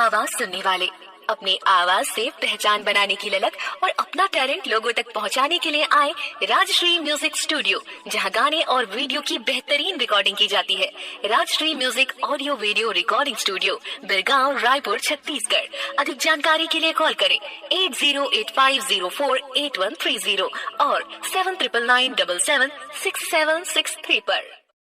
आवाज सुनने वाले, अपनी आवाज से पहचान बनाने की ललक और अपना टैलेंट लोगों तक पहुंचाने के लिए आए राजश्री म्यूजिक स्टूडियो, जहां गाने और वीडियो की बेहतरीन रिकॉर्डिंग की जाती है। Rajshri music audio video recording studio, Birgaon, Raipur, Chhattisgarh. अधिक जानकारी के लिए कॉल करें 8085048130 और 7999776763 पर।